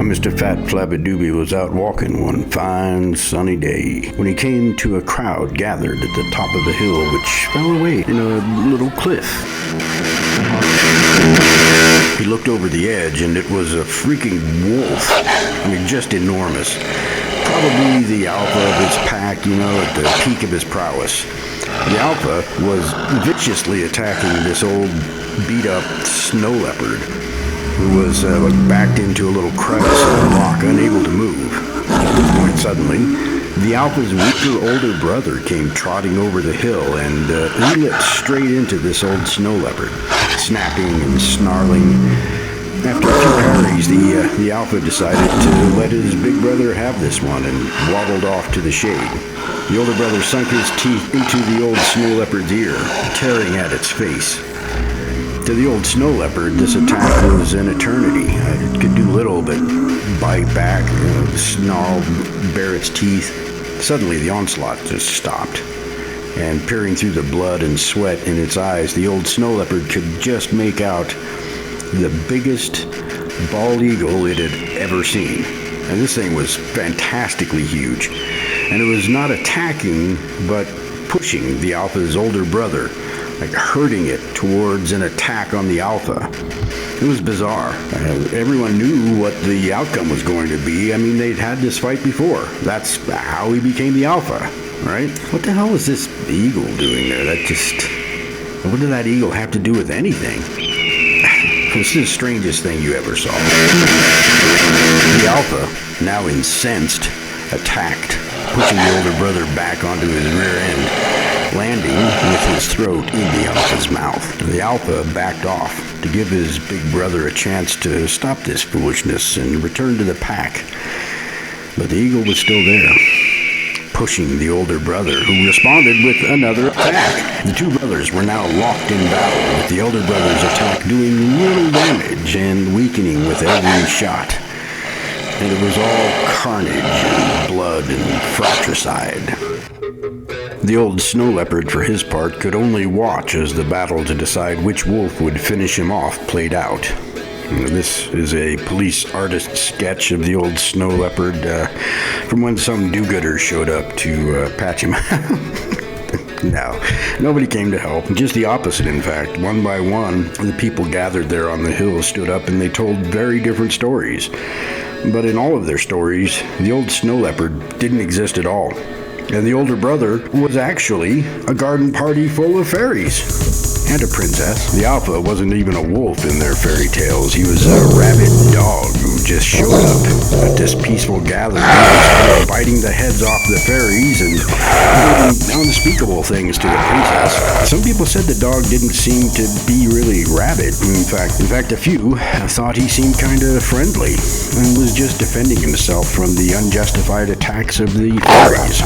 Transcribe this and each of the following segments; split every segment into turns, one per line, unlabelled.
Mr. Fat Flabbie Doobie was out walking one fine sunny day when he came to a crowd gathered at the top of a hill which fell away in a little cliff. He looked over the edge and it was a freaking wolf. I mean, just enormous. Probably the alpha of his pack, at the peak of his prowess. The alpha was viciously attacking this old beat-up snow leopard who was backed into a little crevice in the rock, unable to move. At this point, suddenly, the alpha's weaker older brother came trotting over the hill, and he leapt straight into this old snow leopard, snapping and snarling. After a few parries, the alpha decided to let his big brother have this one and waddled off to the shade. The older brother sunk his teeth into the old snow leopard's ear, tearing at its face. To the old snow leopard, this attack was an eternity. It could do little but bite back, snarl, bare its teeth. Suddenly, the onslaught just stopped. And peering through the blood and sweat in its eyes, the old snow leopard could just make out the biggest bald eagle it had ever seen. And this thing was fantastically huge. And it was not attacking, but pushing the alpha's older brother, like herding it towards an attack on the alpha. It was bizarre. Everyone knew what the outcome was going to be. I mean, they'd had this fight before. That's how he became the alpha, right? What the hell was this eagle doing there? What did that eagle have to do with anything? This is the strangest thing you ever saw. The alpha, now incensed, attacked, pushing the older brother back onto his rear end, landing with his throat in the alpha's mouth. The alpha backed off to give his big brother a chance to stop this foolishness and return to the pack. But the eagle was still there, pushing the older brother, who responded with another attack. The two brothers were now locked in battle, with the elder brother's attack doing little damage and weakening with every shot. And it was all carnage and blood and fratricide. The old snow leopard, for his part, could only watch as the battle to decide which wolf would finish him off played out. This is a police artist sketch of the old snow leopard from when some do-gooder showed up to patch him out. No, nobody came to help. Just the opposite, in fact. One by one, the people gathered there on the hill stood up and they told very different stories. But in all of their stories, the old snow leopard didn't exist at all. And the older brother was actually a garden party full of fairies. And a princess. The alpha wasn't even a wolf in their fairy tales. He was a rabid dog who just showed up at this peaceful gathering and biting the heads off the fairies and doing unspeakable things to the princess. Some people said the dog didn't seem to be really rabid. In fact, a few thought he seemed kind of friendly and was just defending himself from the unjustified attacks of the fairies.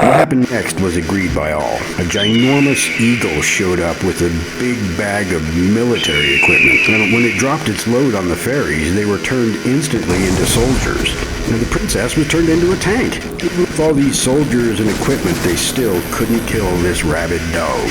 What happened next was agreed by all. A ginormous eagle showed up with a big bag of military equipment, and when it dropped its load on the fairies, they were turned instantly into soldiers, and the princess was turned into a tank. Even with all these soldiers and equipment, they still couldn't kill this rabid dog.